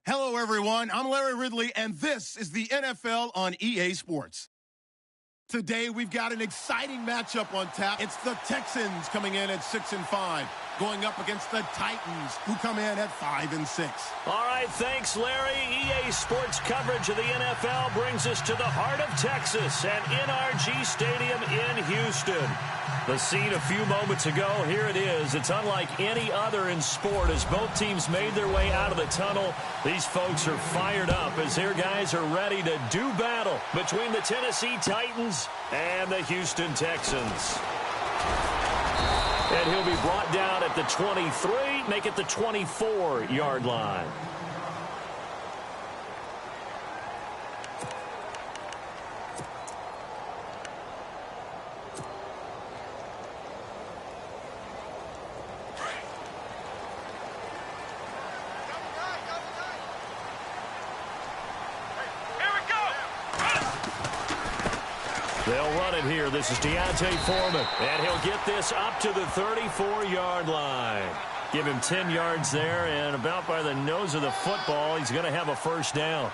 Hello, everyone. I'm Larry Ridley, and this is the NFL on EA Sports. Today, we've got an exciting matchup on tap. It's the Texans coming in at 6-5, going up against the Titans, who come in at 5-6. All right, thanks, Larry. EA Sports coverage of the NFL brings us to the heart of Texas at NRG Stadium in Houston. The scene a few moments ago, here it is. It's unlike any other in sport as both teams made their way out of the tunnel. These folks are fired up as their guys are ready to do battle between the Tennessee Titans and the Houston Texans. And he'll be brought down at the 23, make it the 24-yard line. They'll run it here. This is Deontay Foreman. And he'll get this up to the 34-yard line. Give him 10 yards there, and about by the nose of the football, he's going to have a first down.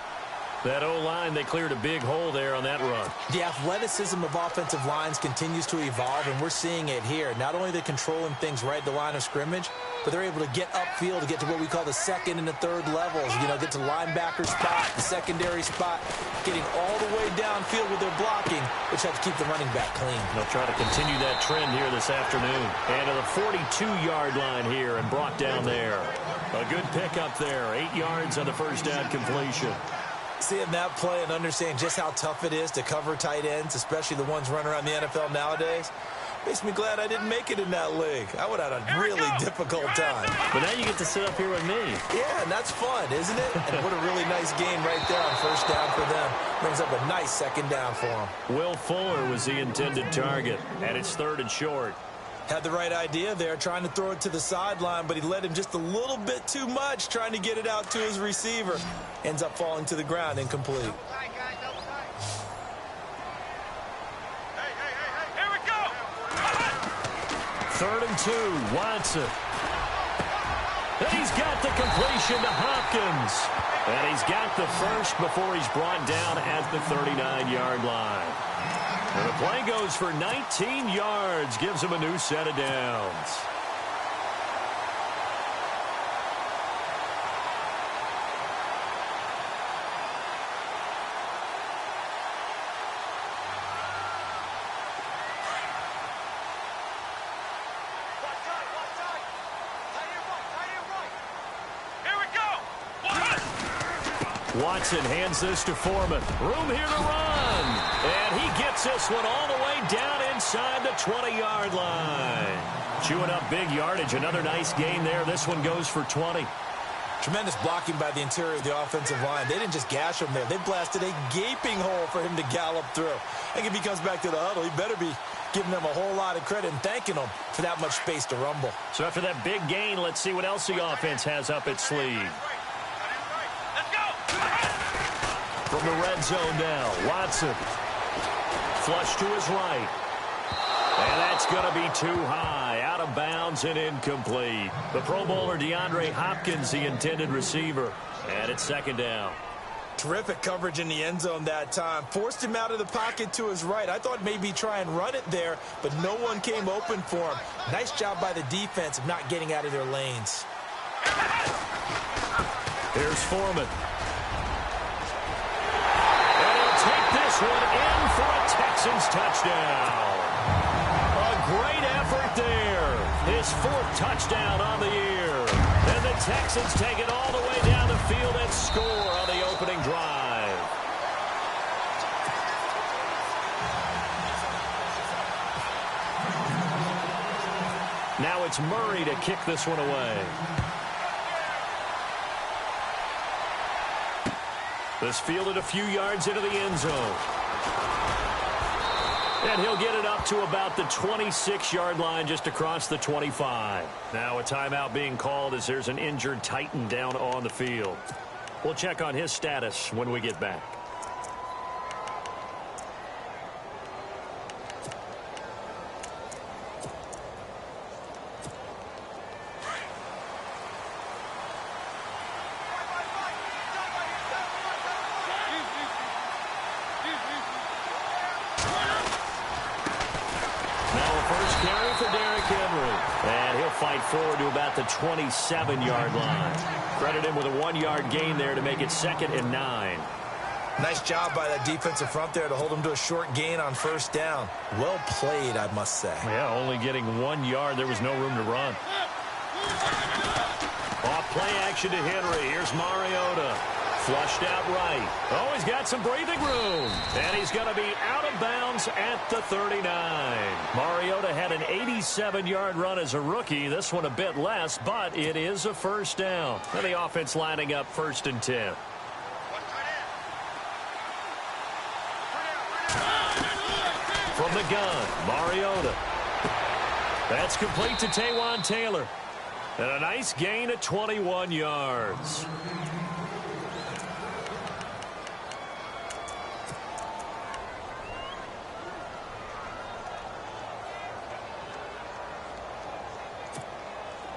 That O-line, they cleared a big hole there on that run. The athleticism of offensive lines continues to evolve, and we're seeing it here. Not only are they controlling things right at the line of scrimmage, but they're able to get upfield to get to what we call the second and the third levels. You know, get to linebacker spot, the secondary spot, getting all the way downfield with their blocking, which helps keep the running back clean. They'll try to continue that trend here this afternoon. And to the 42-yard line here and brought down there. A good pickup there. 8 yards on the first down completion. Seeing that play and understanding just how tough it is to cover tight ends, especially the ones running around the NFL nowadays, makes me glad I didn't make it in that league. I would have had a really difficult time. But now you get to sit up here with me. Yeah, and that's fun, isn't it? And what a really nice game right there on first down for them. Brings up a nice second down for them. Will Fuller was the intended target, and it's 3rd and short. Had the right idea there, trying to throw it to the sideline, but he led him just a little bit too much, trying to get it out to his receiver. Ends up falling to the ground, incomplete. Here we go. 3rd and 2, Watson. And he's got the completion to Hopkins. And he's got the first before he's brought down at the 39-yard line. And the play goes for 19 yards, gives him a new set of downs. Watson hands this to Foreman. Room here to run. And he gets this one all the way down inside the 20-yard line. Chewing up big yardage. Another nice gain there. This one goes for 20. Tremendous blocking by the interior of the offensive line. They didn't just gash him there. They blasted a gaping hole for him to gallop through. I think if he comes back to the huddle, he better be giving them a whole lot of credit and thanking them for that much space to rumble. So after that big gain, let's see what else the offense has up its sleeve. From the red zone now, Watson. Flush to his right. And that's going to be too high. Out of bounds and incomplete. The Pro Bowler DeAndre Hopkins, the intended receiver. And it's 2nd down. Terrific coverage in the end zone that time. Forced him out of the pocket to his right. I thought maybe try and run it there, but no one came open for him. Nice job by the defense of not getting out of their lanes. Here's Foreman. Take this one in for a Texans touchdown. A great effort there. His 4th touchdown on the year. And the Texans take it all the way down the field and score on the opening drive. Now it's Murray to kick this one away. This fielded a few yards into the end zone. And he'll get it up to about the 26-yard line just across the 25. Now a timeout being called as there's an injured Titan down on the field. We'll check on his status when we get back. fight forward to about the 27-yard line. Credit him with a 1-yard gain there to make it 2nd and 9. Nice job by that defensive front there to hold him to a short gain on first down. Well played, I must say. Yeah, only getting 1 yard. There was no room to run. Off play action to Henry. Here's Mariota. Flushed out right. Oh, he's got some breathing room. And he's going to be out of bounds at the 39. Mariota had an 87-yard run as a rookie. This one a bit less, but it is a first down. And the offense lining up 1st and 10. From the gun, Mariota. That's complete to Taywan Taylor. And a nice gain at 21 yards.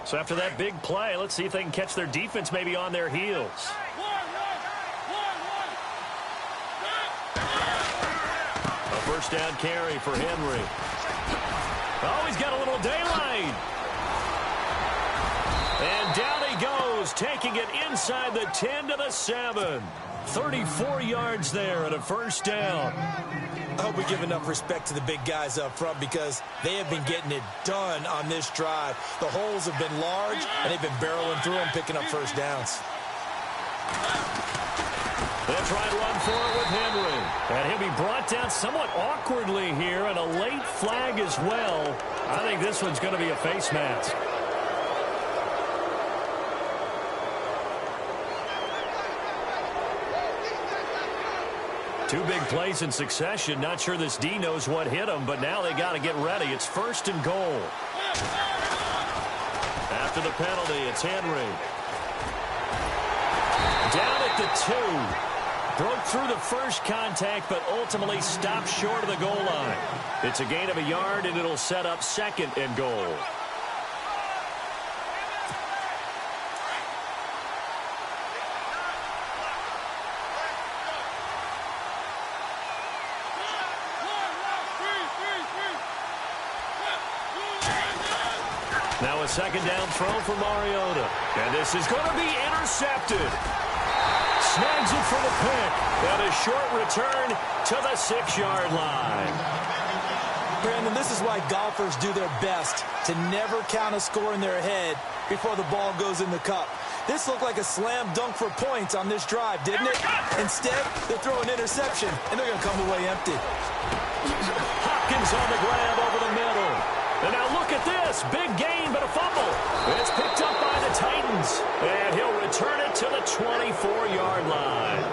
So after that big play, let's see if they can catch their defense maybe on their heels. A first down carry for Henry. Oh, he's got a little daylight. And down he goes, taking it inside the 10 to the 7. 34 yards there and a first down. I hope we give enough respect to the big guys up front because they have been getting it done on this drive. The holes have been large, and they've been barreling through them, picking up first downs. They'll try to run for it with Henry. And he'll be brought down somewhat awkwardly here, and a late flag as well. I think this one's going to be a face mask. Two big plays in succession. Not sure this D knows what hit him, but now they got to get ready. It's 1st and goal. After the penalty, it's Henry. Down at the 2. Broke through the first contact, but ultimately stopped short of the goal line. It's a gain of a yard, and it'll set up 2nd and goal. Now a 2nd down throw for Mariota. And this is going to be intercepted. Snags it for the pick. And a short return to the 6-yard line. Brandon, this is why golfers do their best to never count a score in their head before the ball goes in the cup. This looked like a slam dunk for points on this drive, didn't it? Instead, they throw an interception, and they're going to come away empty. Hopkins on the grab over the middle. And now look at this. Big gain, but a fumble. It's picked up by the Titans. And he'll return it to the 24-yard line.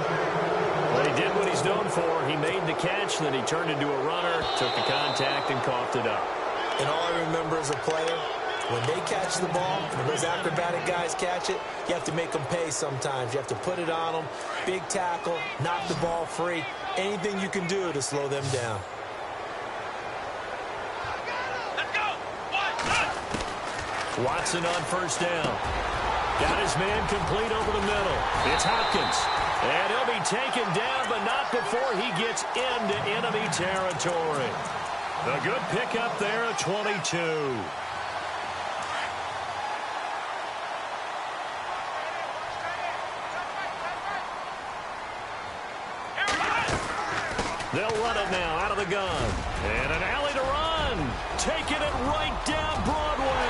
Well, he did what he's known for. He made the catch, then he turned into a runner, took the contact, and coughed it up. And all I remember as a player, when they catch the ball, when those acrobatic guys catch it, you have to make them pay sometimes. You have to put it on them, big tackle, knock the ball free, anything you can do to slow them down. Watson on first down. Got his man complete over the middle. It's Hopkins. And he'll be taken down, but not before he gets into enemy territory. A good pickup there at 22. They'll run it now out of the gun. And an alley to run. Taking it right down Broadway.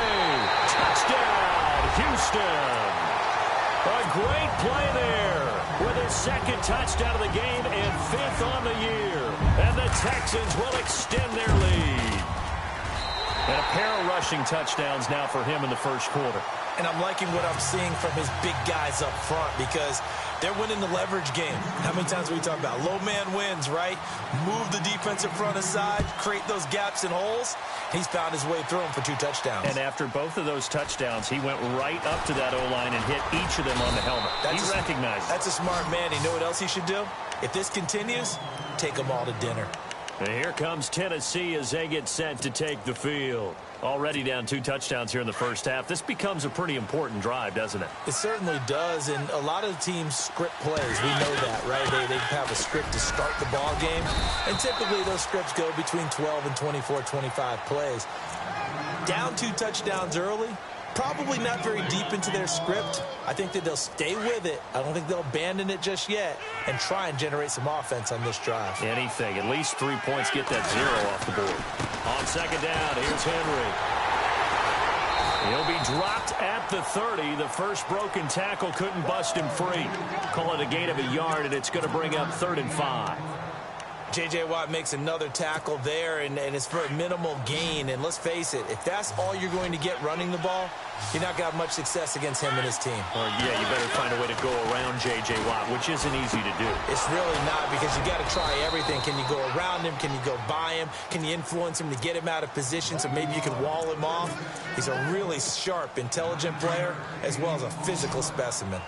Touchdown, Houston. A great play there with his 2nd touchdown of the game and 5th on the year. And the Texans will extend their lead. And a pair of rushing touchdowns now for him in the first quarter. And I'm liking what I'm seeing from his big guys up front because they're winning the leverage game. How many times have we talked about low man wins, right? Move the defensive front aside, create those gaps and holes. He's found his way through them for 2 touchdowns. And after both of those touchdowns, he went right up to that O-line and hit each of them on the helmet. He recognized it. That's a smart man. You know what else he should do? If this continues, take them all to dinner. And here comes Tennessee as they get set to take the field. Already down 2 touchdowns here in the first half. This becomes a pretty important drive, doesn't it? It certainly does, and a lot of the teams script plays. We know that, right? They have a script to start the ball game, and typically those scripts go between 12 and 24, 25 plays. Down 2 touchdowns early, probably not very deep into their script. I think that they'll stay with it. I don't think they'll abandon it just yet and try and generate some offense on this drive. Anything. At least 3 points, get that 0 off the board. On second down, here's Henry. He'll be dropped at the 30. The first broken tackle couldn't bust him free. Call it a gain of a yard, and it's going to bring up 3rd and 5. J.J. Watt makes another tackle there, and it's for a minimal gain. And let's face it, if that's all you're going to get running the ball, you're not going to have much success against him and his team. Yeah, you better find a way to go around J.J. Watt, which isn't easy to do. It's really not, because you got to try everything. Can you go around him? Can you go by him? Can you influence him to get him out of position so maybe you can wall him off? He's a really sharp, intelligent player, as well as a physical specimen.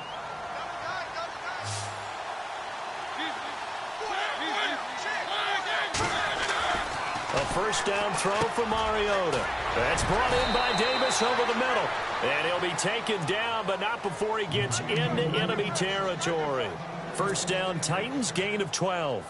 A first down throw for Mariota. That's brought in by Davis over the middle. And he'll be taken down, but not before he gets into enemy territory. First down, Titans, gain of 12.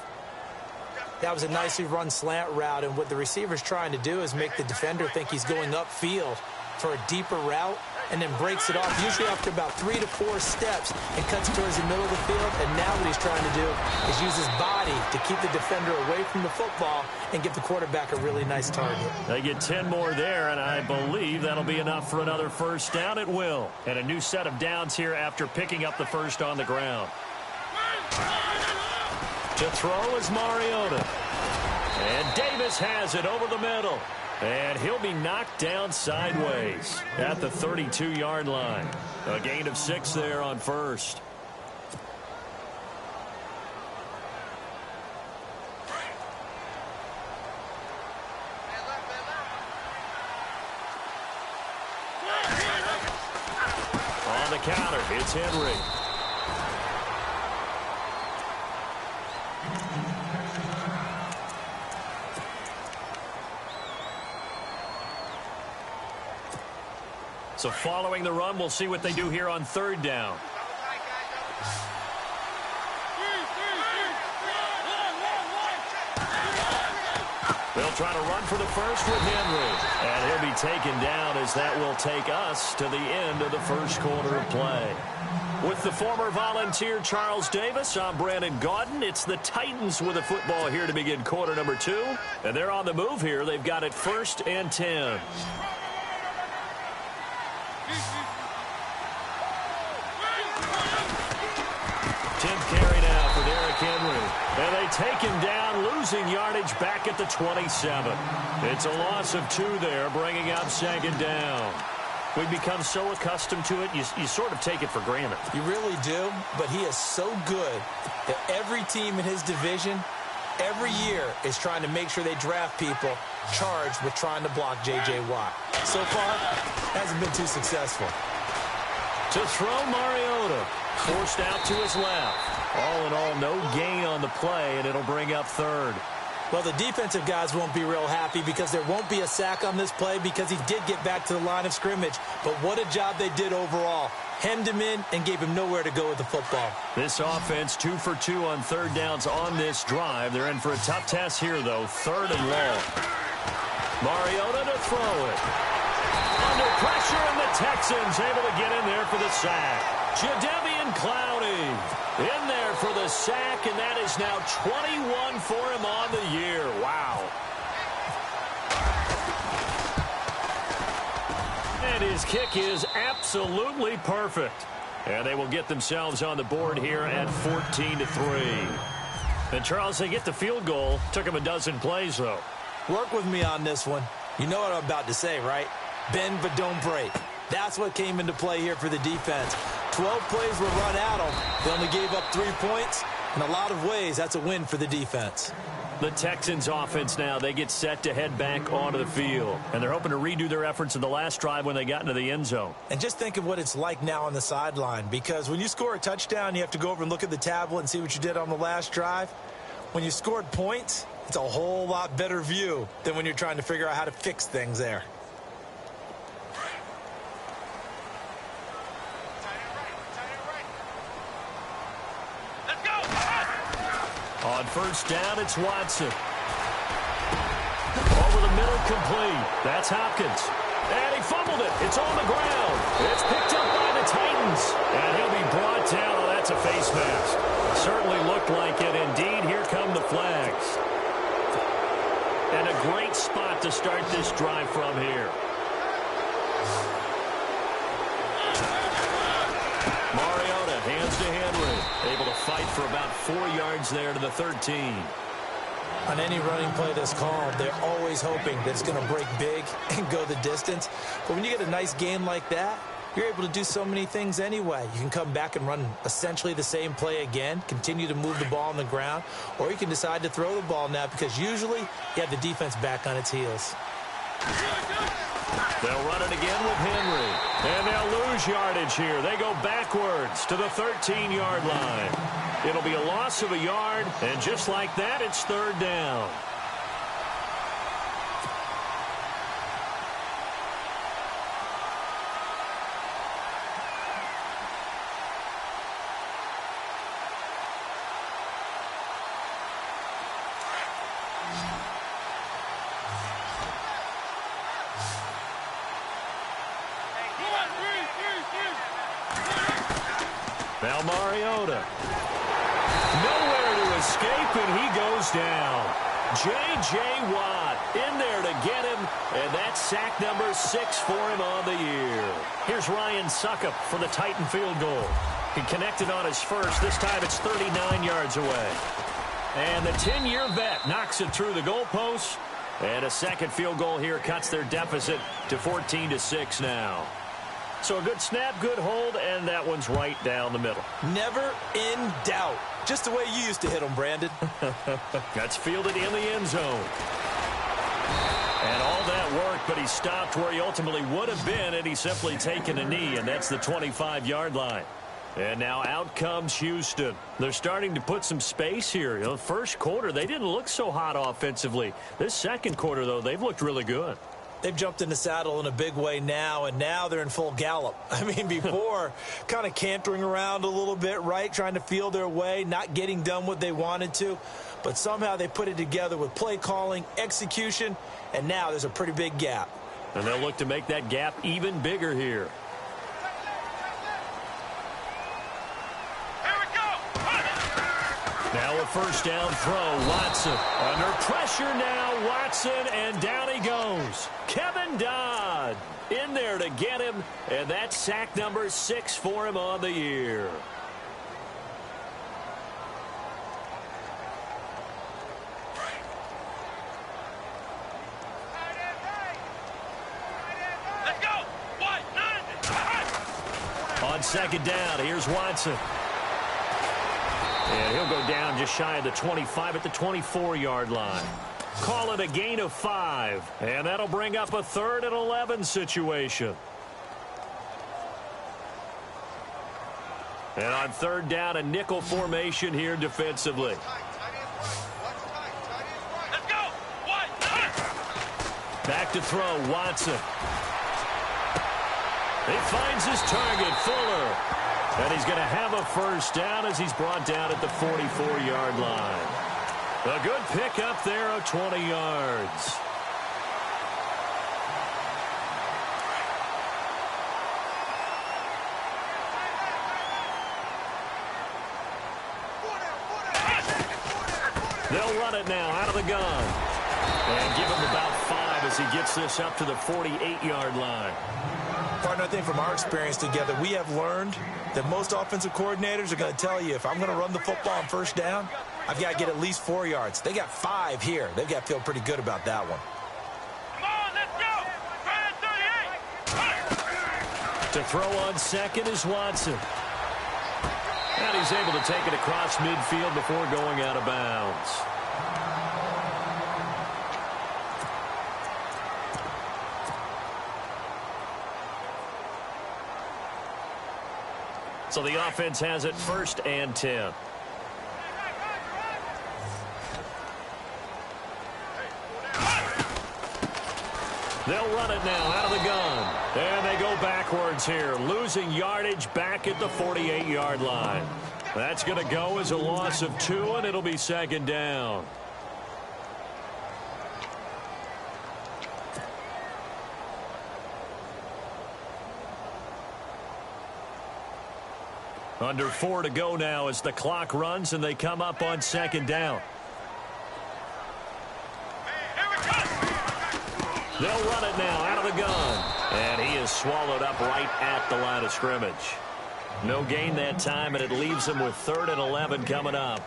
That was a nicely run slant route, and what the receiver's trying to do is make the defender think he's going upfield for a deeper route, and then breaks it off, usually after about 3 to 4 steps, and cuts towards the middle of the field. And now what he's trying to do is use his body to keep the defender away from the football and give the quarterback a really nice target. They get 10 more there, and I believe that'll be enough for another first down. It will. And a new set of downs here after picking up the first on the ground. To throw is Mariota. And Davis has it over the middle. And he'll be knocked down sideways at the 32-yard line. A gain of 6 there on first. On the counter, it's Henry. So following the run, we'll see what they do here on 3rd down. They'll try to run for the first with Henry. And he'll be taken down as that will take us to the end of the first quarter of play. With the former Volunteer Charles Davis, I'm Brandon Gaudin. It's the Titans with the football here to begin quarter number 2. And they're on the move here. They've got it 1st and 10. 10th carry now for Derrick Henry. And they take him down, losing yardage back at the 27. It's a loss of 2 there, bringing up 2nd down. We've become so accustomed to it, you sort of take it for granted. You really do, but he is so good that every team in his division, every year, is trying to make sure they draft people charged with trying to block J.J. Watt. So far, hasn't been too successful. To throw Mariota. Forced out to his left. All in all, no gain on the play, and it'll bring up 3rd. Well, the defensive guys won't be real happy because there won't be a sack on this play because he did get back to the line of scrimmage. But what a job they did overall. Hemmed him in and gave him nowhere to go with the football. This offense 2 for 2 on 3rd downs on this drive. They're in for a tough test here, though. 3rd and long. Mariota to throw it. Under pressure, and the Texans able to get in there for the sack. Jadeveon Clowney in there for the sack, and that is now 21 for him on the year. Wow. And his kick is absolutely perfect. And they will get themselves on the board here at 14-3. And, Charles, they get the field goal. Took them a dozen plays, though. Work with me on this one. You know what I'm about to say, right? Bend but don't break. That's what came into play here for the defense. 12 plays were run at them. They only gave up 3 points. In a lot of ways, that's a win for the defense. The Texans offense now, they get set to head back onto the field. And they're hoping to redo their efforts in the last drive when they got into the end zone. And just think of what it's like now on the sideline. Because when you score a touchdown, you have to go over and look at the tablet and see what you did on the last drive. When you scored points, it's a whole lot better view than when you're trying to figure out how to fix things there. On first down, it's Watson. Over the middle, complete. That's Hopkins. And he fumbled it. It's on the ground. It's picked up by the Titans. And he'll be brought down. Oh, that's a face mask. Certainly looked like it. Indeed, here come the flags. And a great spot to start this drive from here. Mariota hands to Henry. Able to fight for about 4 yards there to the 13. On any running play that's called, they're always hoping that it's going to break big and go the distance. But when you get a nice game like that, you're able to do so many things anyway. You can come back and run essentially the same play again, continue to move the ball on the ground, or you can decide to throw the ball now because usually you have the defense back on its heels. They'll run it again with Henry. And they'll lose yardage here. They go backwards to the 13-yard line. It'll be a loss of a yard, and just like that, it's third down. Now Mariota. Nowhere to escape, and he goes down. J.J. Watt in there to get him, and that's sack number 6 for him on the year. Here's Ryan Suckup for the Titan field goal. He connected on his first. This time it's 39 yards away. And the 10-year vet knocks it through the goalpost, and a second field goal here cuts their deficit to 14-6 now. So a good snap, good hold, and that one's right down the middle. Never in doubt. Just the way you used to hit them, Brandon. That's fielded in the end zone. And all that work, but he stopped where he ultimately would have been, and he's simply taken a knee, and that's the 25-yard line. And now out comes Houston. They're starting to put some space here. You know, first quarter, they didn't look so hot offensively. This second quarter, though, they've looked really good. They've jumped in the saddle in a big way now, and now they're in full gallop. I mean, before, kind of cantering around a little bit, right, trying to feel their way, not getting done what they wanted to. But somehow they put it together with play calling, execution, and now there's a pretty big gap. And they'll look to make that gap even bigger here. Now a first down throw, Watson. Under pressure now, Watson, and down he goes. Kevin Dodd in there to get him, and that's sack number 6 for him on the year. Let's go! On second down, here's Watson. And he'll go down just shy of the 25 at the 24-yard line. Call it a gain of 5. And that'll bring up a 3rd and 11 situation. And on third down, a nickel formation here defensively. Let's go! Back to throw, Watson. He finds his target, Fuller. And he's going to have a first down as he's brought down at the 44-yard line. A good pickup there of 20 yards. They'll run it now out of the gun. And give him about 5 as he gets this up to the 48-yard line. Partner, I think from our experience together, we have learned that most offensive coordinators are going to tell you, if I'm going to run the football on first down, I've got to get at least 4 yards. They got 5 here. They've got to feel pretty good about that one. Come on, let's go! To throw on second is Watson. And he's able to take it across midfield before going out of bounds. So the offense has it 1st and 10. They'll run it now out of the gun. And they go backwards here, losing yardage back at the 48-yard line. That's going to go as a loss of 2, and it'll be second down. Under 4 to go now as the clock runs and they come up on second down. They'll run it now out of the gun. And he is swallowed up right at the line of scrimmage. No gain that time, and it leaves him with 3rd and 11 coming up.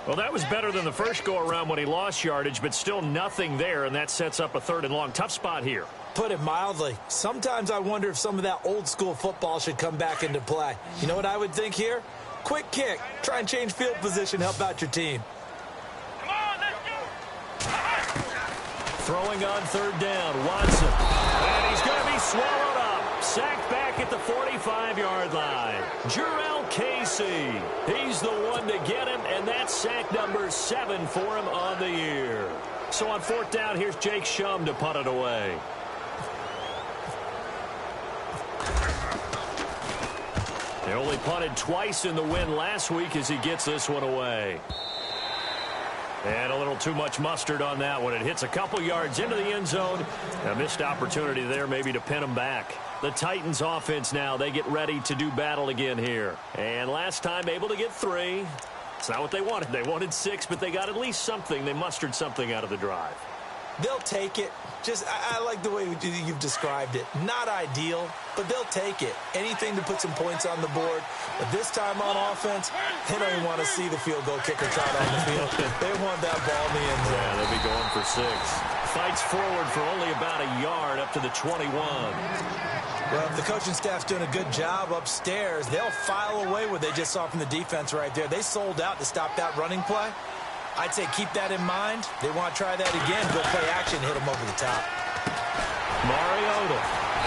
Well, that was better than the first go-around when he lost yardage, but still nothing there, and that sets up a 3rd and long. Tough spot here. Put it mildly. Sometimes I wonder if some of that old-school football should come back into play. You know what I would think here? Quick kick. Try and change field position, help out your team. Come on, let's go. Throwing on 3rd down, Watson. And he's going to be swallowed up. Sacked back at the 45-yard line. Jarrell Casey. He's the one to get him, and that's sack number 7 for him on the year. So on 4th down, here's Jake Shum to punt it away. They only punted twice in the win last week as he gets this one away. And a little too much mustard on that one. It hits a couple yards into the end zone. A missed opportunity there maybe to pin him back. The Titans offense now, they get ready to do battle again here. And last time able to get 3. It's not what they wanted. They wanted 6, but they got at least something. They mustered something out of the drive. They'll take it. I like the way you've described it. Not ideal, but they'll take it. Anything to put some points on the board. But this time on offense, they don't even want to see the field goal kicker trot on the field. They want that ball in the end zone. Yeah, they'll be going for 6. Fights forward for only about a yard up to the 21. Well, if the coaching staff's doing a good job upstairs, they'll file away what they just saw from the defense right there. They sold out to stop that running play. I'd say keep that in mind. They want to try that again. Go play action, hit them over the top. Mariota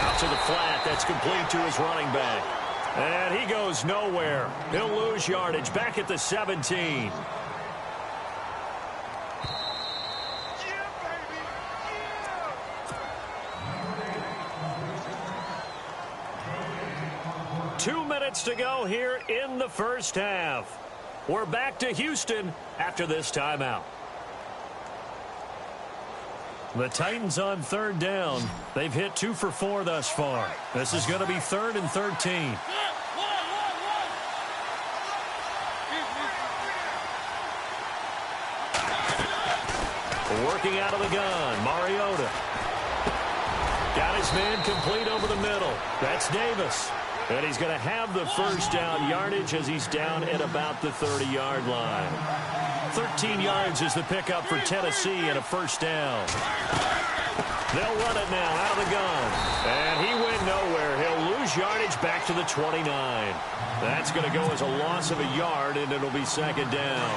out to the flat. That's complete to his running back. And he goes nowhere. He'll lose yardage back at the 17. Two minutes to go here in the first half. We're back to Houston after this timeout. The Titans on 3rd down. They've hit 2 for 4 thus far. This is going to be 3rd and 13. Working out of the gun, Mariota. Got his man complete over the middle. That's Davis. And he's going to have the first down yardage as he's down at about the 30-yard line. 13 yards is the pickup for Tennessee and a first down. They'll run it now out of the gun. And he went nowhere. He'll lose yardage back to the 29. That's going to go as a loss of a yard, and it'll be 2nd down.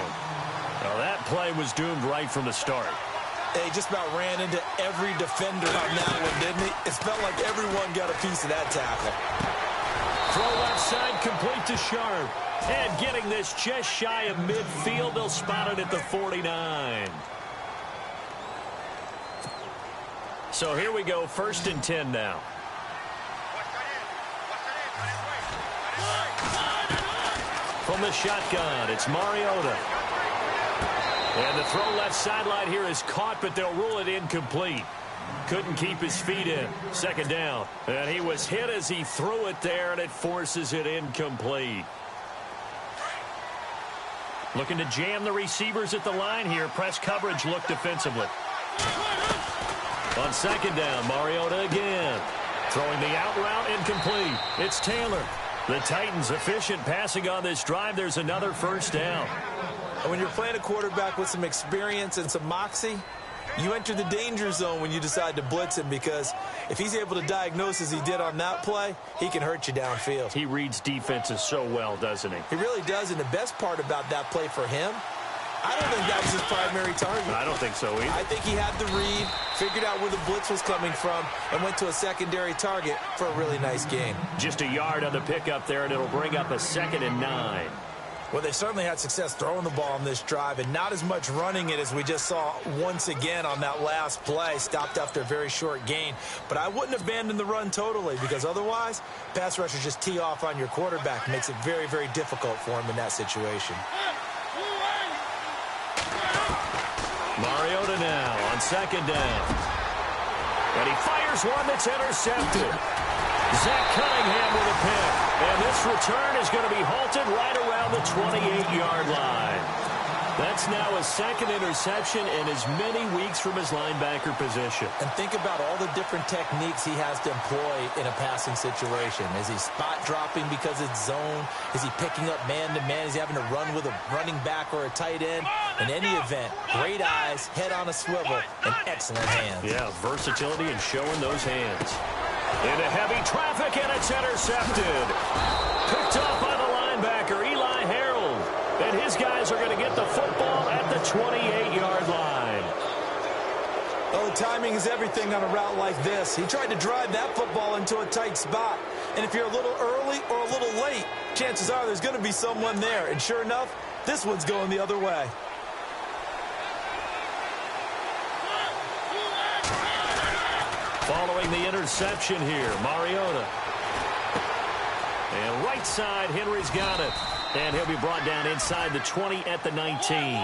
Now that play was doomed right from the start. They just about ran into every defender on that one, didn't he? It felt like everyone got a piece of that tackle. Throw left side complete to Sharp. And getting this just shy of midfield, they'll spot it at the 49. So here we go, 1st and 10 now. From the shotgun, it's Mariota. And the throw left sideline here is caught, but they'll rule it incomplete. Couldn't keep his feet in. 2nd down. And he was hit as he threw it there, and it forces it incomplete. Looking to jam the receivers at the line here. Press coverage look defensively. On 2nd down, Mariota again. Throwing the out route incomplete. It's Taylor. The Titans efficient passing on this drive. There's another first down. And when you're playing a quarterback with some experience and some moxie, you enter the danger zone when you decide to blitz him, because if he's able to diagnose as he did on that play, he can hurt you downfield. He reads defenses so well, doesn't he? He really does, and the best part about that play for him, I don't think that was his primary target. I don't think so either. I think he had the read, figured out where the blitz was coming from, and went to a secondary target for a really nice gain. Just a yard on the pickup there, and it'll bring up a 2nd and 9. Well, they certainly had success throwing the ball on this drive, and not as much running it as we just saw once again on that last play. Stopped after a very short gain. But I wouldn't abandon the run totally, because otherwise, pass rushers just tee off on your quarterback. Makes it very, very difficult for him in that situation. Mariota now on 2nd down. And he fires one that's intercepted. Zach Cunningham with a pick. And this return is going to be halted right around the 28-yard line. That's now a second interception in as many weeks from his linebacker position. And think about all the different techniques he has to employ in a passing situation. Is he spot dropping because it's zone? Is he picking up man-to-man? Is he having to run with a running back or a tight end? In any event, great eyes, head on a swivel, and excellent hands. Yeah, versatility and showing those hands. Into heavy traffic, and it's intercepted. Picked off by the linebacker, Eli Harold. And his guys are going to get the football at the 28-yard line. Well, the timing is everything on a route like this. He tried to drive that football into a tight spot. And if you're a little early or a little late, chances are there's going to be someone there. And sure enough, this one's going the other way. Following the interception here, Mariota. And right side, Henry's got it. And he'll be brought down inside the 20 at the 19.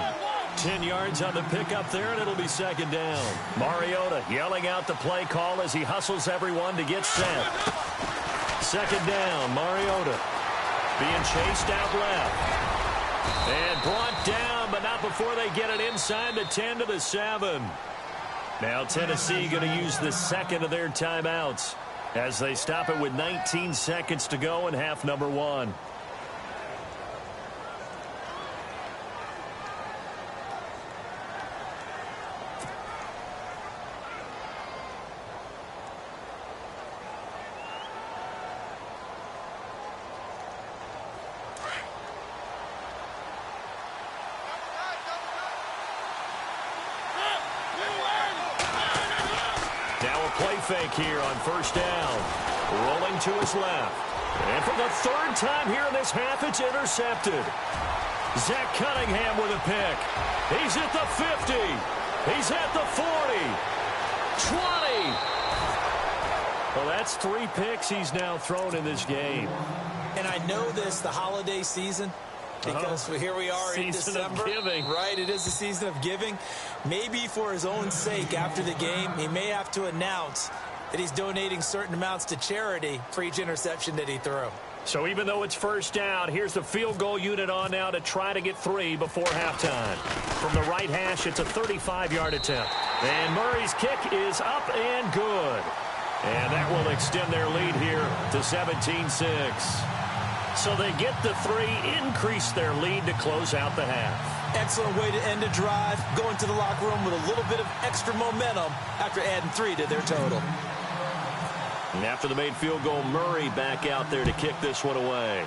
10 yards on the pickup there, and it'll be second down. Mariota yelling out the play call as he hustles everyone to get set. Second down, Mariota being chased out left. And brought down, but not before they get it inside the 10 to the 7. Now Tennessee going to use the second of their timeouts as they stop it with 19 seconds to go in half number 1. Fake here on first down. Rolling to his left. And for the third time here in this half, it's intercepted. Zach Cunningham with a pick. He's at the 50. He's at the 40. 20. Well, that's 3 picks he's now thrown in this game. And I know this, the holiday season, because here we are in December. Right, it is the season of giving. Maybe for his own sake after the game, he may have to announce that he's donating certain amounts to charity for each interception that he threw. So even though it's first down, here's the field goal unit on now to try to get 3 before halftime. From the right hash, it's a 35-yard attempt. And Murray's kick is up and good. And that will extend their lead here to 17-6. So they get the 3, increase their lead to close out the half. Excellent way to end a drive, going to the locker room with a little bit of extra momentum after adding 3 to their total. And after the made field goal, Murray back out there to kick this one away.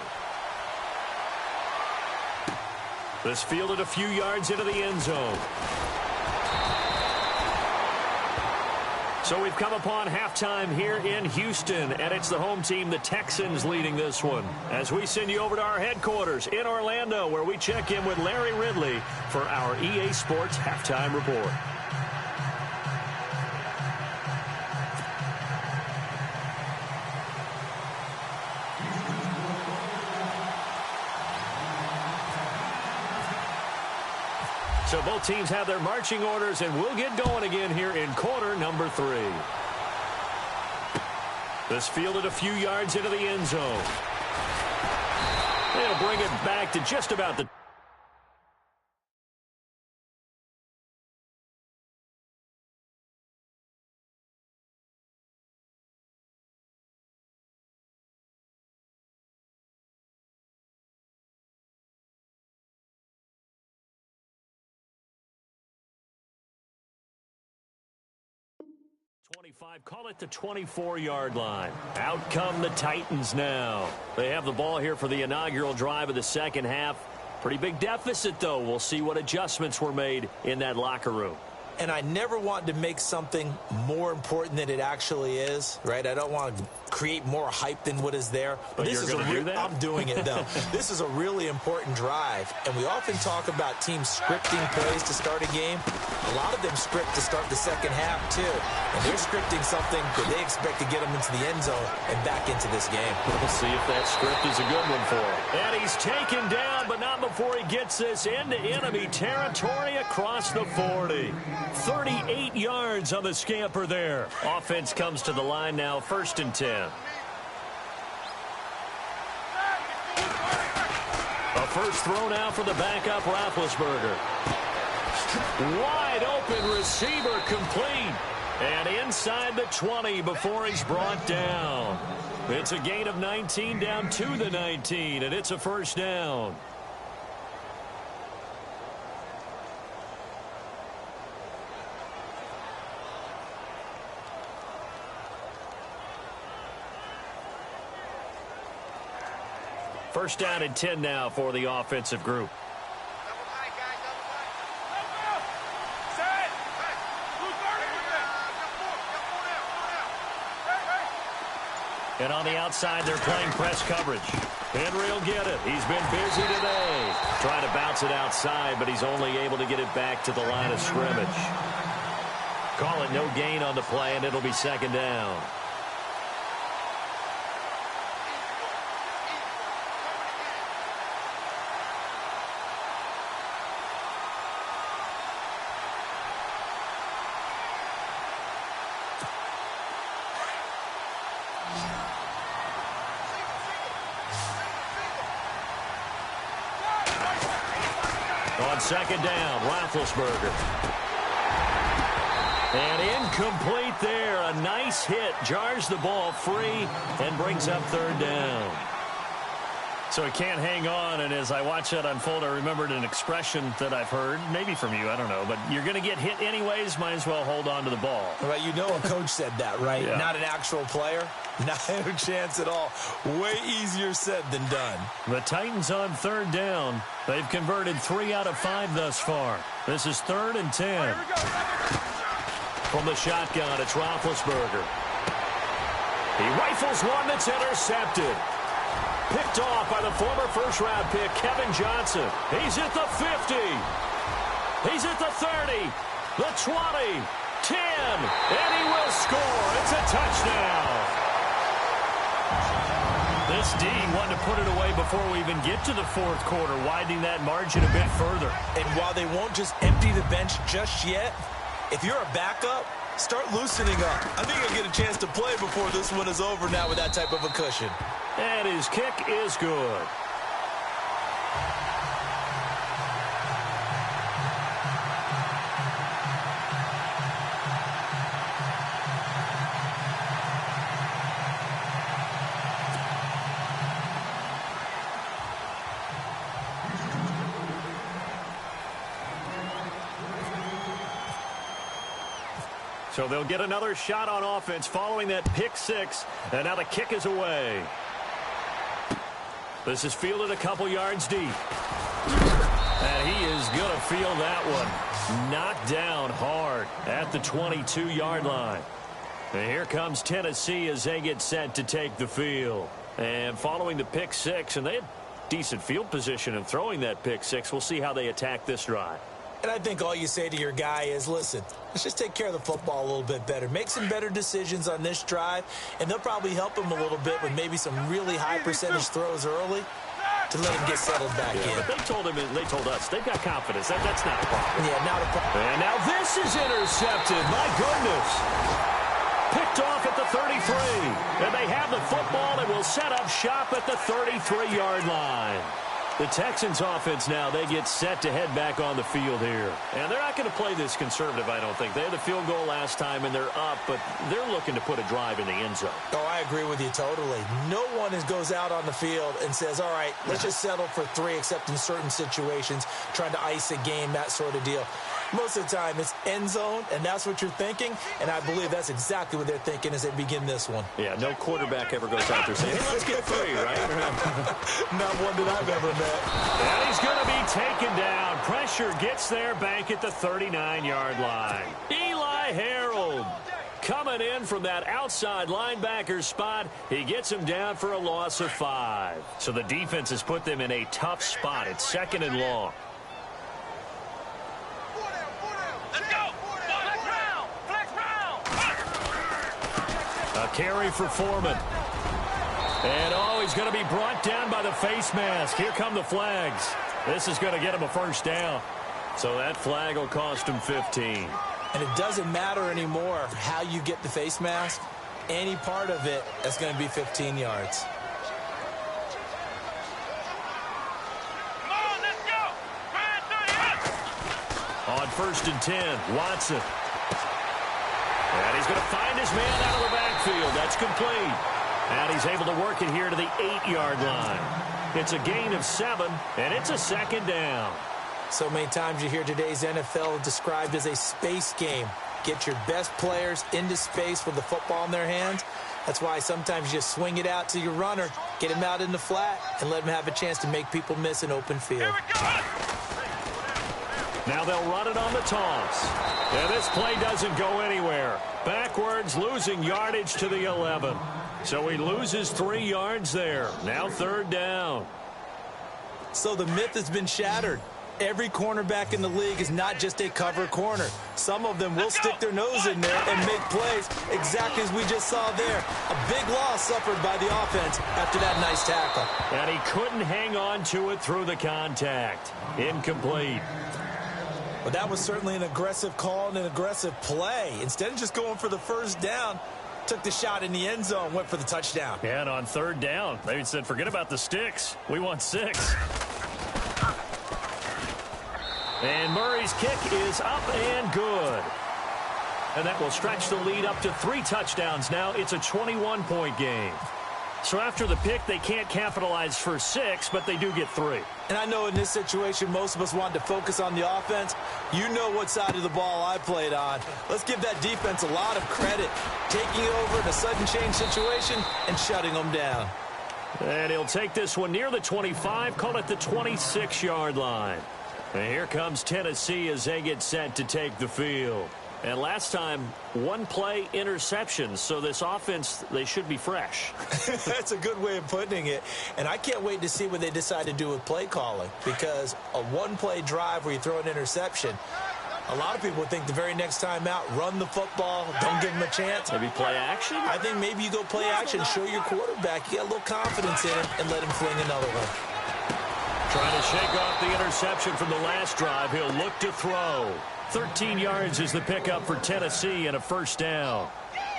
This fielded a few yards into the end zone. So we've come upon halftime here in Houston, and it's the home team, the Texans, leading this one. As we send you over to our headquarters in Orlando, where we check in with Larry Ridley for our EA Sports Halftime Report. So both teams have their marching orders, and we'll get going again here in quarter number 3. This fielded a few yards into the end zone. They'll bring it back to just about the... Call it the 24-yard line. Out come the Titans now. They have the ball here for the inaugural drive of the second half. Pretty big deficit, though. We'll see what adjustments were made in that locker room. And I never want to make something more important than it actually is, right? I don't want to create more hype than what is there. But this you're going to do that? I'm doing it, though. This is a really important drive. And we often talk about teams scripting plays to start a game. A lot of them script to start the second half, too. And they're scripting something that they expect to get them into the end zone and back into this game. We'll see if that script is a good one for him. And he's taken down, but not before he gets this into enemy territory across the 40. 38 yards on the scamper there. Offense comes to the line now, 1st and 10. first throw now for the backup Roethlisberger. Wide open receiver complete. And inside the 20 before he's brought down. It's a gain of 19 down to the 19, and it's a first down. First down and 10 now for the offensive group. And on the outside, they're playing press coverage. Henry will get it. He's been busy today. Trying to bounce it outside, but he's only able to get it back to the line of scrimmage. Call it no gain on the play, and it'll be second down. On second down, Roethlisberger. And incomplete there. A nice hit. Jars the ball free and brings up third down. So he can't hang on, and as I watch that unfold, I remembered an expression that I've heard, maybe from you, I don't know, but you're going to get hit anyways, might as well hold on to the ball. Right, you know a coach said that, right? Yeah. Not an actual player. Not a chance at all. Way easier said than done. The Titans on third down. They've converted 3 out of 5 thus far. This is 3rd and 10. From the shotgun, it's Roethlisberger. He rifles one that's intercepted. Picked off by the former first-round pick, Kevin Johnson. He's at the 50. He's at the 30, the 20, 10, and he will score. It's a touchdown. This D wanted to put it away before we even get to the fourth quarter, widening that margin a bit further. And while they won't just empty the bench just yet, if you're a backup, start loosening up. I think you'll get a chance to play before this one is over now with that type of a cushion. And his kick is good. So they'll get another shot on offense following that pick six. And now the kick is away. This is fielded a couple yards deep. And he is going to field that one. Knocked down hard at the 22-yard line. And here comes Tennessee as they get set to take the field. And following the pick six, and they had decent field position in throwing that pick six. We'll see how they attack this drive. And I think all you say to your guy is, listen, let's just take care of the football a little bit better. Make some better decisions on this drive, and they'll probably help him a little bit with maybe some really high percentage throws early to let him get settled back in. But they told us, they've got confidence. That's not a problem. Yeah, not a problem. And now this is intercepted. My goodness. Picked off at the 33. And they have the football and will set up shop at the 33-yard line. The Texans offense now, they get set to head back on the field here. And they're not going to play this conservative, I don't think. They had the field goal last time, and they're up, but they're looking to put a drive in the end zone. Oh, I agree with you totally. No one goes out on the field and says, all right, let's just settle for 3, except in certain situations, trying to ice a game, that sort of deal. Most of the time, it's end zone, and that's what you're thinking, and I believe that's exactly what they're thinking as they begin this one. Yeah, no quarterback ever goes out there saying, hey, let's get 3, right? Not one that I've ever met. And he's going to be taken down. Pressure gets there back at the 39-yard line. Eli Harold coming in from that outside linebacker spot. He gets him down for a loss of 5. So the defense has put them in a tough spot. It's 2nd and long. Let's go! Flex round! A carry for Foreman. And, he's going to be brought down by the face mask. Here come the flags. This is going to get him a first down. So that flag will cost him 15. And it doesn't matter anymore how you get the face mask. Any part of it, that's going to be 15 yards. On 1st and 10, Watson. And he's going to find his man out of the backfield. That's complete. And he's able to work it here to the 8-yard line. It's a gain of 7, and it's a 2nd down. So many times you hear today's NFL described as a space game. Get your best players into space with the football in their hands. That's why sometimes you just swing it out to your runner, get him out in the flat, and let him have a chance to make people miss an open field. Here we go. Now they'll run it on the toss. And this play doesn't go anywhere. Backwards, losing yardage to the 11. So he loses 3 yards there. Now 3rd down. So the myth has been shattered. Every cornerback in the league is not just a cover corner. Some of them will stick their nose in there and make plays exactly as we just saw there. A big loss suffered by the offense after that nice tackle. And he couldn't hang on to it through the contact. Incomplete. Well, that was certainly an aggressive call and an aggressive play. Instead of just going for the 1st down, took the shot in the end zone, went for the touchdown. Yeah, and on 3rd down, they said, forget about the sticks. We want 6. And Murray's kick is up and good. And that will stretch the lead up to 3 touchdowns now. It's a 21-point game. So after the pick, they can't capitalize for 6, but they do get 3. And I know in this situation, most of us wanted to focus on the offense. You know what side of the ball I played on. Let's give that defense a lot of credit. Taking it over in a sudden change situation and shutting them down. And he'll take this one near the 25, call it the 26-yard line. And here comes Tennessee as they get set to take the field. And last time, 1 play interception. So this offense, they should be fresh. That's a good way of putting it. And I can't wait to see what they decide to do with play calling. Because a 1-play drive where you throw an interception, a lot of people would think the very next time out, run the football, don't give him a chance. Maybe play action? I think maybe you go play action, show your quarterback, you get a little confidence in him, and let him fling another one. Trying to shake off the interception from the last drive. He'll look to throw. 13 yards is the pickup for Tennessee and a 1st down.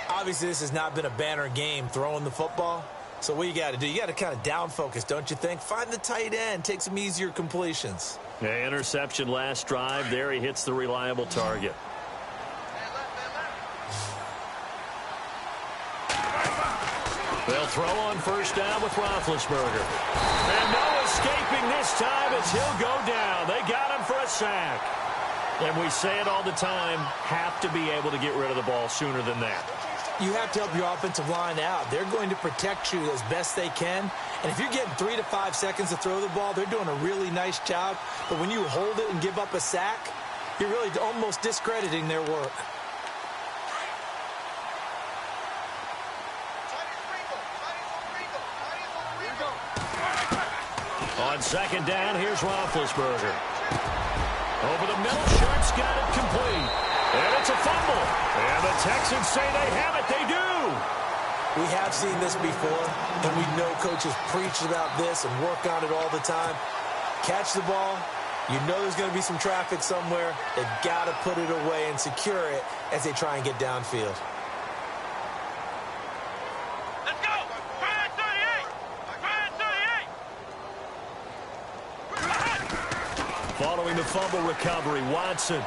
Obviously, this has not been a banner game throwing the football. So what you got to do, you got to kind of down focus, don't you think? Find the tight end, take some easier completions. Yeah, interception last drive. There he hits the reliable target. They'll throw on 1st down with Roethlisberger. And no escaping this time as he'll go down. They got him for a sack. And we say it all the time, have to be able to get rid of the ball sooner than that. You have to help your offensive line out. They're going to protect you as best they can. And if you're getting 3 to 5 seconds to throw the ball, they're doing a really nice job. But when you hold it and give up a sack, you're really almost discrediting their work. On 2nd down, here's Roethlisberger. Over the middle, Sharp's got it complete. And it's a fumble. And the Texans say they have it. They do. We have seen this before, and we know coaches preach about this and work on it all the time. Catch the ball. You know there's going to be some traffic somewhere. They've got to put it away and secure it as they try and get downfield. Let's go. Fire 38. Fire 38. Following the fumble recovery, Watson.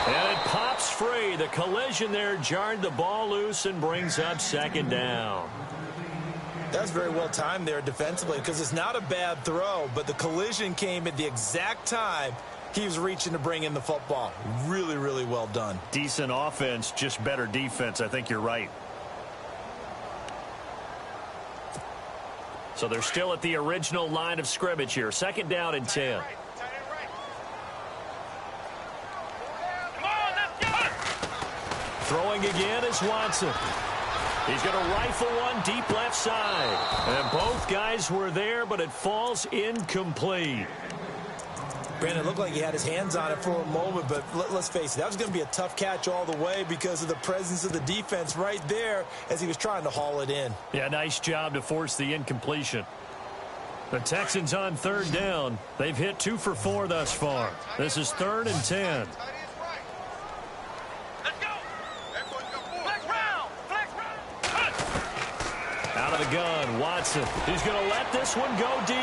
And it pops free. The collision there jarred the ball loose and brings up 2nd down. That's very well timed there defensively because it's not a bad throw, but the collision came at the exact time he was reaching to bring in the football. Really, really well done. Decent offense, just better defense. I think you're right. So they're still at the original line of scrimmage here. 2nd down and 10. Throwing again is Watson. He's going to rifle one deep left side. And both guys were there, but it falls incomplete. Brandon, it looked like he had his hands on it for a moment, but let's face it, that was going to be a tough catch all the way because of the presence of the defense right there as he was trying to haul it in. Yeah, nice job to force the incompletion. The Texans on 3rd down. They've hit 2 for 4 thus far. This is 3rd and 10. Out of the gun, Watson. He's going to let this one go deep.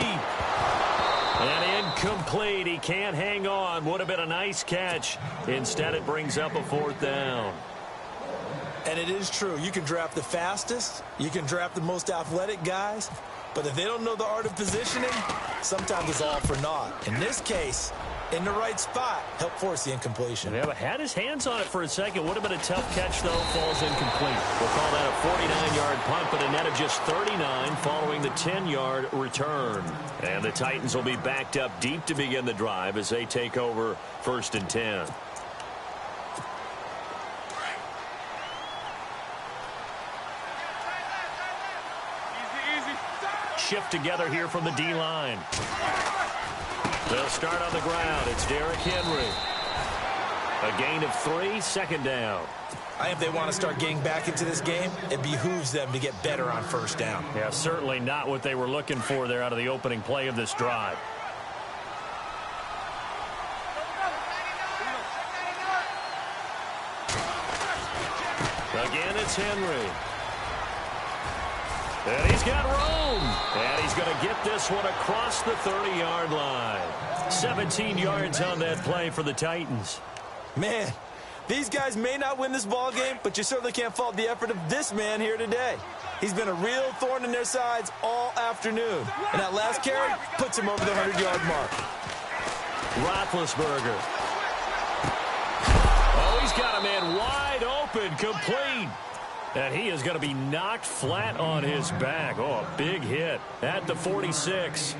And Incomplete. He can't hang on. Would have been a nice catch. Instead, it brings up a 4th down. And it is true. You can draft the fastest. You can draft the most athletic guys. But if they don't know the art of positioning, sometimes it's all for naught. In this case, in the right spot, help force the incompletion. Yeah, but had his hands on it for a second. Would have been a tough catch, though. Falls incomplete. We'll call that a 49-yard punt, but a net of just 39 following the 10-yard return. And the Titans will be backed up deep to begin the drive as they take over 1st and 10. Shift together here from the D-line. They'll start on the ground. It's Derrick Henry. A gain of 3, 2nd down. I think if they want to start getting back into this game, it behooves them to get better on 1st down. Yeah, certainly not what they were looking for there out of the opening play of this drive. Again, it's Henry. And he's got room. And he's going to get this one across the 30-yard line. 17 yards on that play for the Titans. Man, these guys may not win this ball game, but you certainly can't fault the effort of this man here today. He's been a real thorn in their sides all afternoon. And that last carry puts him over the 100-yard mark. Roethlisberger. Oh, he's got a man wide open, complete. And he is going to be knocked flat on his back. Oh, a big hit at the 46.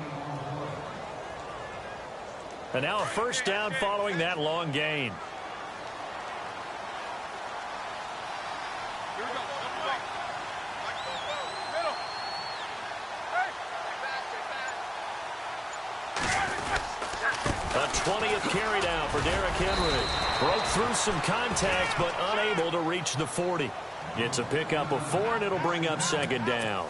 And now a 1st down following that long gain. A 20th carry down for Derrick Henry. Broke through some contact, but unable to reach the 40. It's a pickup of 4, and it'll bring up 2nd down.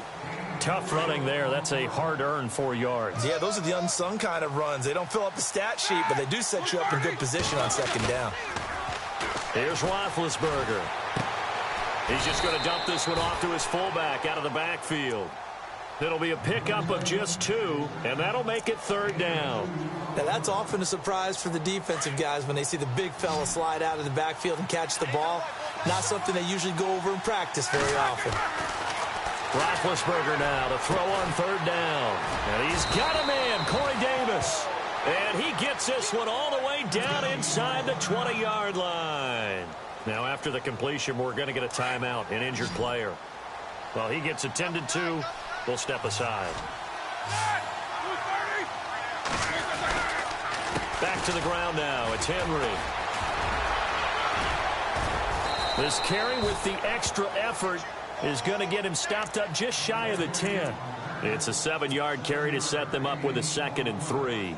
Tough running there. That's a hard-earned 4 yards. Yeah, those are the unsung kind of runs. They don't fill up the stat sheet, but they do set you up in good position on 2nd down. Here's Roethlisberger. He's just going to dump this one off to his fullback out of the backfield. It'll be a pickup of just 2, and that'll make it 3rd down. Now, that's often a surprise for the defensive guys when they see the big fella slide out of the backfield and catch the ball. Not something they usually go over in practice very often. Roethlisberger now to throw on 3rd down. And he's got a man, Corey Davis. And he gets this one all the way down inside the 20-yard line. Now, after the completion, we're going to get a timeout, an injured player. Well, he gets attended to. We'll step aside. Back to the ground now. It's Henry. This carry with the extra effort is going to get him stopped up just shy of the 10. It's a 7-yard carry to set them up with a 2nd and 3.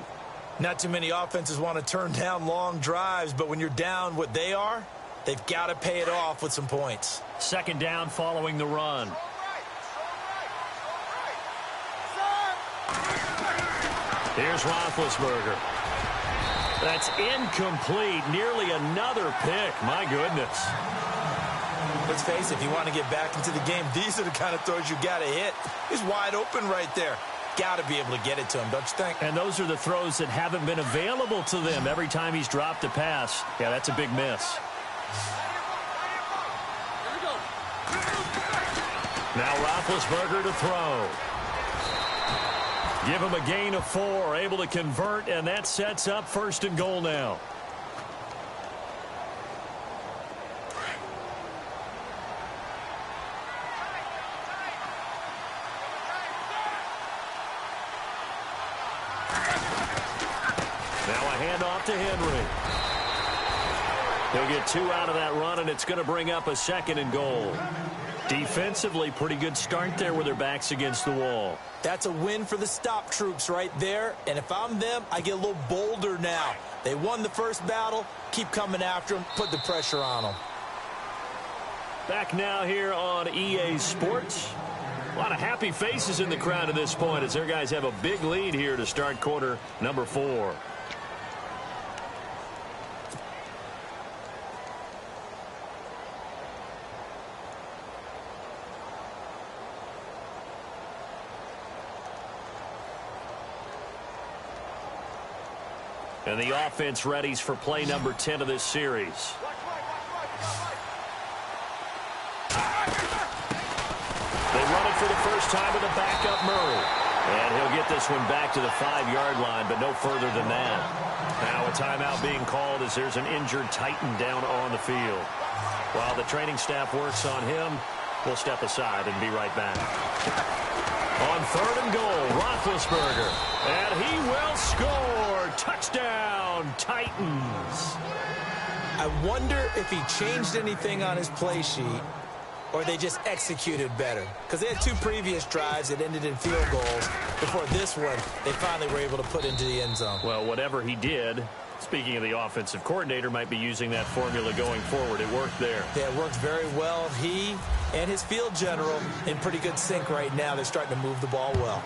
Not too many offenses want to turn down long drives, but when you're down what they are, they've got to pay it off with some points. 2nd down following the run. Here's Roethlisberger. That's incomplete. Nearly another pick. My goodness. Let's face it, if you want to get back into the game, these are the kind of throws you got to hit. He's wide open right there. Got to be able to get it to him, don't you think? And those are the throws that haven't been available to them every time he's dropped a pass. Yeah, that's a big miss. Now Roethlisberger to throw. Give him a gain of 4, able to convert, and that sets up 1st and goal now. Now a handoff to Henry. He'll get 2 out of that run, and it's going to bring up a 2nd and goal. Defensively, pretty good start there with their backs against the wall. That's a win for the stop troops right there. And if I'm them, I get a little bolder now. They won the first battle. Keep coming after them. Put the pressure on them. Back now here on EA Sports. A lot of happy faces in the crowd at this point as their guys have a big lead here to start quarter number 4. And the offense readies for play number 10 of this series. They run it for the first time with a backup Murray. And he'll get this one back to the 5-yard line, but no further than that. Now a timeout being called as there's an injured Titan down on the field. While the training staff works on him, we'll step aside and be right back. On 3rd and goal, Roethlisberger. And he will score. Touchdown, Titans. I wonder if he changed anything on his play sheet or they just executed better. Because they had 2 previous drives that ended in field goals. Before this one, they finally were able to put into the end zone. Well, whatever he did, speaking of the offensive coordinator, might be using that formula going forward. It worked there. Yeah, it worked very well. He and his field general in pretty good sync right now. They're starting to move the ball well.